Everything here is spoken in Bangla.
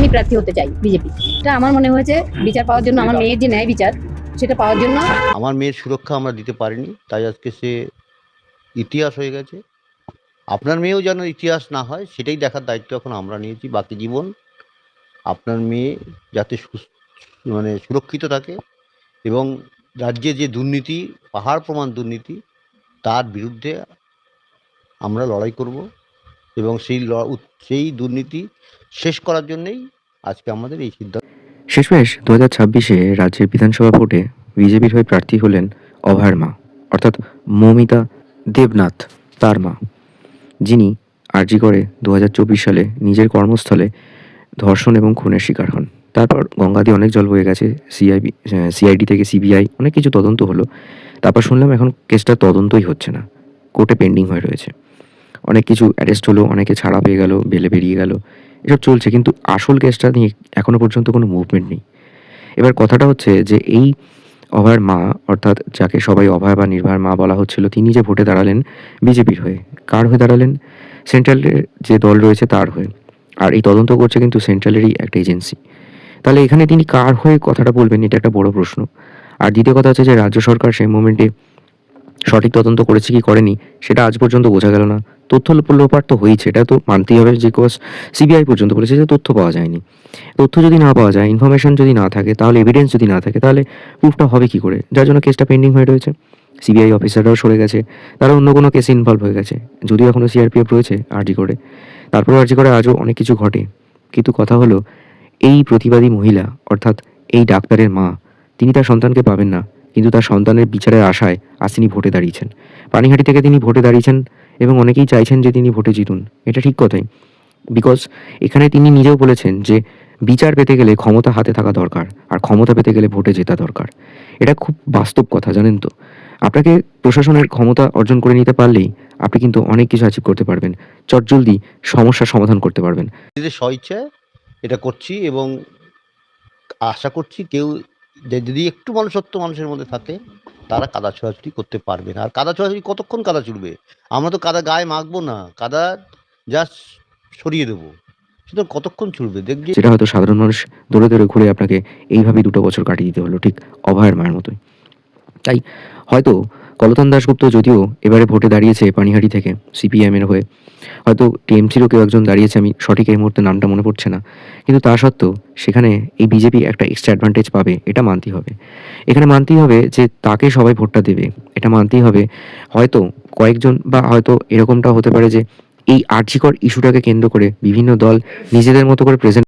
আমি প্রার্থী হতে চাই বিজেপি। এটা আমার মনে হয়েছে বিচার পাওয়ার জন্য, আমার মেয়ের যে ন্যায় বিচার সেটা পাওয়ার জন্য। আমার মেয়ের সুরক্ষা আমরা দিতে পারিনি, তাই আজকে সে ইতিহাস হয়ে গেছে। আপনার মেয়েও যেন ইতিহাস না হয় সেটাই দেখার দায়িত্ব এখন আমরা নিয়েছি। বাকি জীবন আপনার মেয়ে যাতে সুরক্ষিত থাকে এবং রাজ্যে যে দুর্নীতি, পাহাড় প্রমাণ দুর্নীতি, তার বিরুদ্ধে আমরা লড়াই করব এবং সেই দুর্নীতি শেষ করার জন্যেই আজকে আমাদের এই সিদ্ধান্ত। শেষমেশ 2026-এ রাজ্যের বিধানসভা ভোটে বিজেপির হয়ে প্রার্থী হলেন অভয়ার মা, অর্থাৎ মৌমিতা দেবনাথ, তার মা, যিনি আরজি করে 2024 সালে নিজের কর্মস্থলে ধর্ষণ এবং খুনের শিকার হন। তারপর গঙ্গা দিয়ে অনেক জল বয়ে গেছে, সিআইডি থেকে সিবিআই অনেক কিছু তদন্ত হলো। তারপর শুনলাম এখন কেসটা তদন্তই হচ্ছে না, কোর্টে পেন্ডিং হয়ে রয়েছে। অনেক কিছু অ্যারেস্ট হলো, অনেকে ছাড়া পেয়ে গেল, বেলে বেরিয়ে গেল, এসব চলছে, কিন্তু আসল কেসটা নিয়ে এখনো পর্যন্ত কোনো মুভমেন্ট নেই। এবার কথাটা হচ্ছে যে এই অভয়ার মা, অর্থাৎ যাকে সবাই অভয়া বা নির্ভয়ার মা বলা হচ্ছিল, তিনি যে ভোটে দাঁড়ালেন বিজেপির হয়ে, কার হয়ে দাঁড়ালেন? সেন্ট্রালের যে দল রয়েছে তার হয়ে। আর এই তদন্ত করছে কিন্তু সেন্ট্রালেরই একটা এজেন্সি। তাহলে এখানে তিনি কার হয়ে কথাটা বলবেন, এটা একটা বড় প্রশ্ন। আর দ্বিতীয় কথা হচ্ছে যে রাজ্য সরকার সেই মোমেন্টে সঠিক তদন্ত করেছে কি করেনি সেটা আজ পর্যন্ত বোঝা গেল না। তথ্য লোপাট তো হয়েছে, এটা তো মানতেই হবে, যে কোর্স সিবিআই পর্যন্ত বলেছে যে তথ্য পাওয়া যায়নি। তথ্য যদি না পাওয়া যায়, ইনফরমেশন যদি না থাকে, তাহলে এভিডেন্স যদি না থাকে, তাহলে প্রুফটা হবে কি করে? যার জন্য কেসটা পেন্ডিং হয়ে রয়েছে। সিবিআই অফিসাররাও সরে গেছে, তারা অন্য কোনো কেসে ইনভলভ হয়ে গেছে, যদিও এখনও সিআরপিএফ রয়েছে আরজি করে। তারপরেও আরজি করে আজও অনেক কিছু ঘটে। কিন্তু কথা হলো, এই প্রতিবাদী মহিলা, অর্থাৎ এই ডাক্তারের মা, তিনি তার সন্তানকে পাবেন না, কিন্তু তার সন্তানের বিচারের আশায় আজ তিনি ভোটে দাঁড়িয়েছেন। পানিহাটি থেকে তিনি ভোটে দাঁড়িয়েছেন এবং অনেকেই চাইছেন যে তিনি ভোটে জিতুন। এটা ঠিক কথাই, বিকজ এখানে তিনি নিজেও বলেছেন যে বিচার পেতে গেলে ক্ষমতা হাতে থাকা দরকার, আর ক্ষমতা পেতে গেলে ভোটে জেতা দরকার। এটা খুব বাস্তব কথা, জানেন তো। আপনাকে প্রশাসনের ক্ষমতা অর্জন করে নিতে পারলেই আপনি কিন্তু অনেক কিছু অ্যাচিভ করতে পারবেন, চটজলদি সমস্যার সমাধান করতে পারবেন। নিজেদের স্বইচ্ছায় এটা করছি এবং আশা করছি কেউ যদি একটু মনুষ্যত্ব মানুষের মধ্যে থাকে, তারা কাদা ছোঁড়াছুড়ি করতে পারবে না। আর কাদা ছোঁড়াছুড়ি কতক্ষণ কাদা ছুড়বে? আমরা তো কাদা গায়ে মাখবো না, কাদা জাস্ট সরিয়ে দেবো। সুতরাং কতক্ষণ ছুড়বে দেখবে। যেটা হয়তো সাধারণ মানুষ দৌড়ে দৌড়ে ঘুরে আপনাকে এইভাবেই 2 বছর কাটিয়ে দিতে হলো, ঠিক অভয়ের মায়ের মতোই। তাই হয়তো কলতান দাশগুপ্ত যদিও এবারে ভোটে দাঁড়িয়েছে পানিহাটি থেকে সিপিএমের হয়ে, হয়তো টিএমসিরও কেউ একজন দাঁড়িয়েছে, আমি সঠিক এই মুহূর্তে নামটা মনে পড়ছে না, কিন্তু তা সত্ত্বেও সেখানে এই বিজেপি একটা এক্সট্রা অ্যাডভান্টেজ পাবে, এটা মানতেই হবে। এখানে মানতেই হবে যে তাকে সবাই ভোটটা দেবে, এটা মানতেই হবে। হয়তো কয়েকজন, বা হয়তো এরকমটা হতে পারে যে এই আর্জিকর ইস্যুটাকে কেন্দ্র করে বিভিন্ন দল নিজেদের মতো করে প্রেজেন্ট